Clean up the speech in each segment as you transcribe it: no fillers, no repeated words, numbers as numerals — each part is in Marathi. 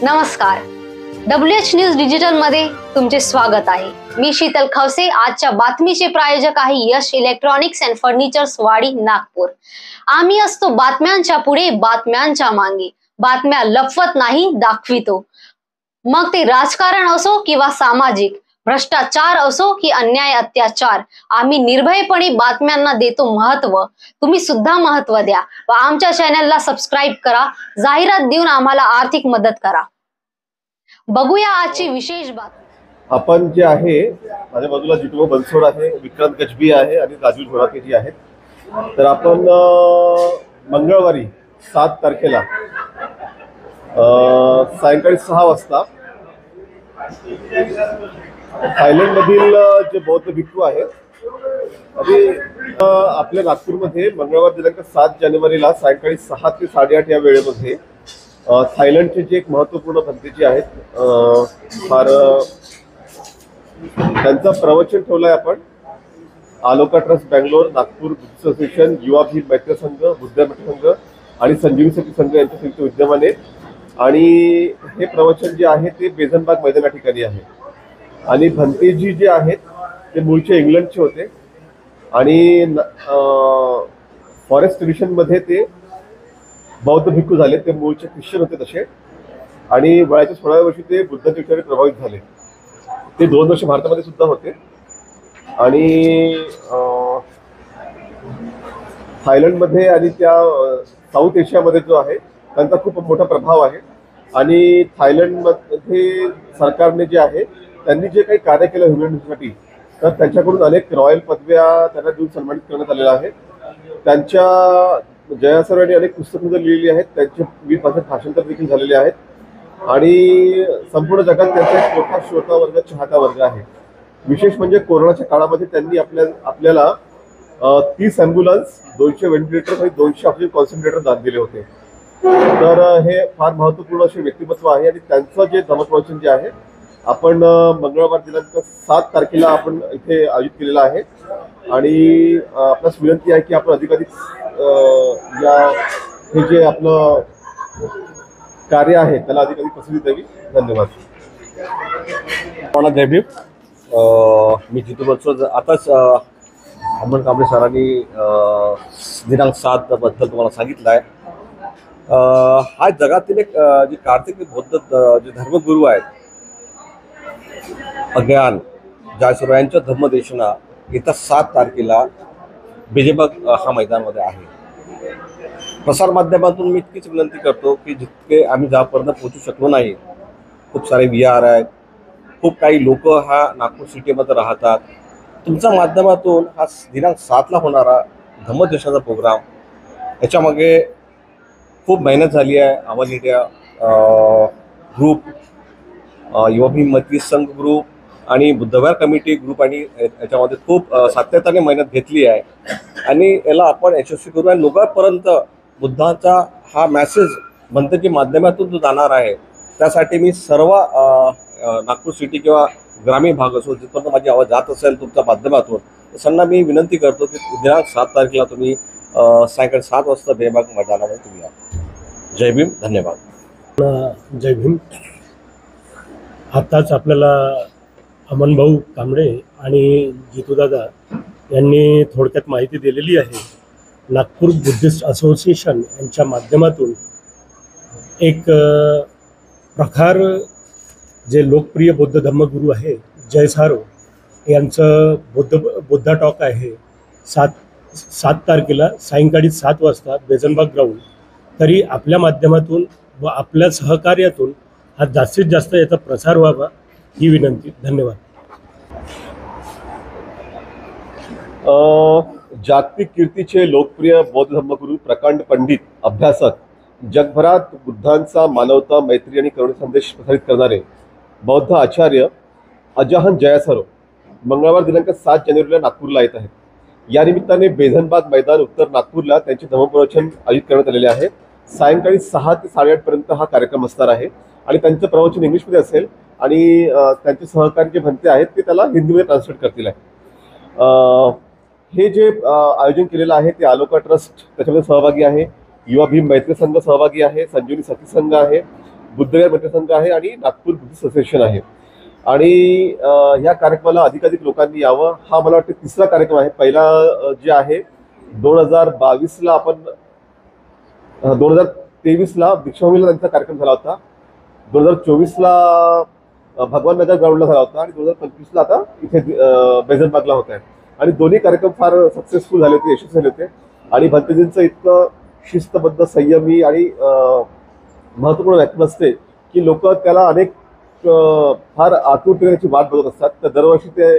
नमस्कार, WH न्यूज डिजिटल मध्ये तुमचे स्वागत आहे। मी शीतल खवसे। आजच्या बातमीचे प्रायोजक आहे यश इलेक्ट्रॉनिक्स अँड फर्निचर्स वाडी नागपूर। आम्ही असतो बातम्यांच्या पुढे, बातम्यांच्या मागे, बातम्या लपवत नाही, दाखवितो। मग ते राजकारण असो किंवा सामाजिक, भ्रष्टाचार असो की अन्याय अत्याचार, आम्ही निर्भयपणे बातम्यांना देतो महत्व। तुम्ही सुद्धा महत्व द्या व आमच्या चॅनलला सबस्क्राइब करा, जाहिरात देऊन आम्हाला आर्थिक मदत करा। बघूया आजची विशेष बातमी। आपण जे आहे, माझ्या बाजूला जितू बनसोड आहे, विक्रांत गजबी आहे आणि राजू झोराके जी आहेत। तर आपण मंगळवारी 7 तारखेला सायंकाळी 6 वाजता थायलंडमधील जे बौद्ध भिक्खू आहेत आणि आपल्या नागपूरमध्ये मंगळवार दिनांक 7 जानेवारीला सायंकाळी 6 ते 8:30 या वेळेमध्ये थायलंडचे जे एक महत्त्वपूर्ण पंडितजी आहेत, फार त्यांचं प्रवचन ठेवलंय आपण। आलोका ट्रस्ट बँगलोर, नागपूर बुद्ध असोसिएशन, युवा भीम मैत्र संघ, बुद्ध मित्र संघ आणि संजीवनी शक्ती संघ यांच्या संयुक्त विद्यमाने, आणि हे प्रवचन जे आहे ते बेझनबाग मैदान या ठिकाणी आहे। आणि भंतेजी जे आहेत ते मूळचे इंग्लंडचे होते आणि फॉरेस्ट ट्रेडिशनमध्ये ते बौद्ध भिक्खू झाले। ते मूळचे ख्रिश्चन होते तसे, आणि वयाच्या 16व्या वर्षी ते बुद्धांच्या विचाराने प्रभावित झाले। ते 2 वर्ष भारतामध्ये सुद्धा होते आणि थायलंडमध्ये आणि त्या साऊथ एशियामध्ये जो आहे त्यांचा खूप मोठा प्रभाव आहे। आणि थायलंडमध्ये सरकारने जे आहे त्यांनी जे काही कार्य केलं ह्युमॅनिटीसाठी, तर त्यांच्याकडून अनेक रॉयल पदव्या त्यांना देऊन सन्मानित करण्यात आलेल्या आहेत। त्यांच्या जया सर यांनी अनेक पुस्तकं लिहिलेली आहेत, त्यांचे 20 भाषेत भाषांतर देखील झालेले आहेत आणि संपूर्ण जगात त्यांचा एक मोठा श्रोता वर्ग, चाहता वर्ग आहे। विशेष म्हणजे कोरोनाच्या काळामध्ये त्यांनी आपल्याला 30 ॲम्ब्युलन्स, 200 व्हेंटिलेटर आणि 200 ऑक्सिजन कॉन्सन्ट्रेटर दान दिले होते। तर हे फार महत्त्वपूर्ण असे व्यक्तिमत्व आहे आणि त्यांचं जे धम्मप्रवचन जे आहे आपण मंगळवार दिनांक 7 तारखेला आपण इथे आयोजित केलेलं आहे। आणि आपल्यास विनंती आहे की आपण अधिकाधिक हे जे आपलं कार्य आहे त्याला अधिकाधिक प्रसिद्धी द्यावी। धन्यवाद। मला जय भीम। मी जितू बनसोड। आताच अमन कांबळे सरांनी दिनांक 7 बद्दल तुम्हाला सांगितलं आहे। हा जगातील एक जे कार्तिक बौद्ध जे धर्मगुरू आहेत, अज्ञान जायसर यांच्या धर्मदेशना येत्या 7 तारखेला बेझनबाग हा मैदानामध्ये आहे। प्रसार माध्यमातून मी इतकीच विनंती करतो की जितके आम्ही ज्यापर्यंत पोहोचू शकलो नाही, खूप सारे VR आहेत, खूप काही लोक हा नागपूर सिटीमध्ये राहतात, तुमच्या माध्यमातून हा दिनांक 7ला होणारा धम्मदेशाचा प्रोग्राम, याच्यामागे खूप मेहनत झाली आहे। आवाज इंडिया ग्रुप, युवा भीम मैत्री संघ ग्रुप आणि बुद्धविहार कमिटी ग्रुप आणि याच्यामध्ये खूप सातत्याने मेहनत घेतली आहे आणि याला आपण यशस्वी करू आणि लोकांपर्यंत बुद्धाचा हा मेसेज मंत्राच्या माध्यमातून जो जाणार आहे, त्यासाठी मी सर्व नागपूर सिटी किंवा ग्रामीण भाग असो जिथपर्यंत माझी आवाज जात असेल तुमच्या माध्यमातून, त्यांना मी विनंती करतो की दिनांक 7 तारखेला तुम्ही सायंकाळी 7 वाजता बेझनबाग मैदानामध्ये तुम्ही या। जय भीम। धन्यवाद। जय भीम। आताच आपल्याला अमन भाऊ कांबळे आणि जितूदादा यांनी थोडक्यात माहिती दिलेली आहे। नागपूर बुद्धिस्ट असोसिएशन यांच्या माध्यमातून एक प्रखार जे लोकप्रिय बौद्ध धर्मगुरू आहे जय सारो यांचं बुद्धा टॉक आहे 7 तारखेला सायंकाळी 7 वाजता बेझनबाग ग्राउंड। तरी आपल्या माध्यमातून व आपल्या सहकार्यातून हा जास्तीत जास्त याचा प्रसार व्हावा ही विनंती। धन्यवाद। जागतिक कीर्तीचे लोकप्रिय बौद्ध धर्मगुरू, प्रकांड पंडित, अभ्यासक, जगभरात बुद्धांचा मानवता, मैत्री आणि करुणा संदेश प्रसारित करणारे बौद्ध आचार्य अजाहन जयासरो मंगळवार दिनांक 7 जानेवारीला नागपूरला येत आहेत। या निमित्ताने बेझनबाग मैदान, उत्तर नागपूरला त्यांचे धम्मप्रवचन आयोजित करण्यात आलेले आहे। सायंकाळी 6 ते 8:30 पर्यंत हा कार्यक्रम असणार आहे आणि त्यांचं प्रवचन इंग्लिशमध्ये असेल आणि त्यांचे सहकारी जे भंते आहेत ते त्याला हिंदीमध्ये ट्रान्सलेट करतील आहे। हे जे आयोजन केलेलं आहे ते आलोका ट्रस्ट त्याच्यामध्ये सहभागी आहे, युवा भीम मैत्री संघ सहभागी आहे, संजीवनी शक्ती संघ आहे, बुद्धविहार मित्रसंघ आहे आणि नागपूर बुद्धिस्ट असोसिएशन आहे. आणि या कार्यक्रमाला अधिकाधिक लोकांनी यावं. हा मला वाटतं तिसरा कार्यक्रम आहे. पहिला जे आहे 2022ला आपण 2023ला दीक्षाभूमीला त्यांचा कार्यक्रम झाला होता, 2024ला भगवान नगर ग्राउंडला झाला होता आणि 2025ला आता इथे बेझनबागला होत आहे. आणि दोन्ही कार्यक्रम फार सक्सेसफुल झाले होते, यशस्वी झाले होते. आणि भंतेजींचं इतकं शिस्तबद्ध, संयमी आणि महत्त्वपूर्ण व्यक्ती असते की लोक त्याला अनेक फार आतुरतेने त्याची वाट बघत असतात. तर दरवर्षी ते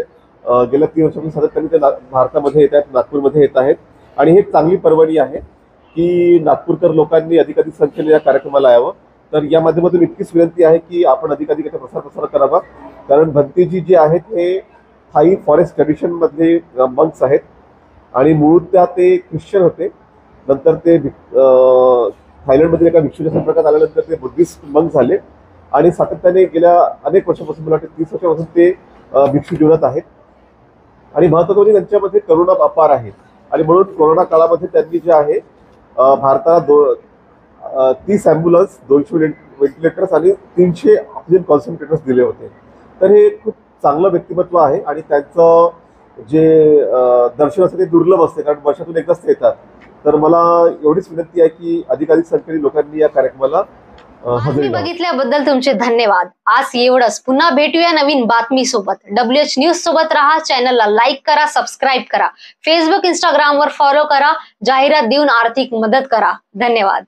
गेल्या 3 वर्षांपासून सातत्याने ते भारतामध्ये येत आहेत, नागपूरमध्ये येत आहेत. आणि ही एक चांगली पर्वणी आहे की नागपूरकर लोकांनी अधिकाधिक संख्येने या कार्यक्रमाला यावं. तर या माध्यमातून इतकीच विनंती आहे की आपण अधिकाधिक याचा प्रसार करावा. कारण भंतेजी जे आहेत हे थाई फॉरेस्ट ट्रेडिशनमधले मंक्स आहेत आणि मूळतः ते ख्रिश्चन होते. नंतर ते थायलंडमध्ये एका भिक्षूच्या संपर्कात आल्यानंतर ते बुद्धिस्ट मंक झाले आणि सातत्याने गेल्या अनेक वर्षापासून, मला वाटतं 30 वर्षापासून ते भिक्षू जीवनात आहेत. आणि महत्त्वाचं म्हणजे त्यांच्यामध्ये करुणा अपार आहे. आणि म्हणून कोरोना काळामध्ये त्यांनी जे आहे भारताला 30 ॲम्ब्युलन्स, 200 व्हेंटिलेटर्स आणि 300 ऑक्सिजन कॉन्सन्ट्रेटर्स दिले होते. तर हे खूप चांगलं व्यक्तिमत्व आहे आणि त्यांचं जे दर्शन असते ते दुर्लभ असते, कारण वर्षातून एकदाच ते येतात. तर मला एवढीच विनंती आहे की अधिकाधिक संख्येने लोकांनी या कार्यक्रमाला हजेरी लावावी. बघितल्याबद्दल तुमचे धन्यवाद. आज एवढंच. पुन्हा भेटूया नवीन बातमी सोबत. WH न्यूज सोबत राहा. चॅनलला लाईक करा, सबस्क्राईब करा, फेसबुक, इंस्टाग्रामवर फॉलो करा, जाहिरात देऊन आर्थिक मदत करा. धन्यवाद.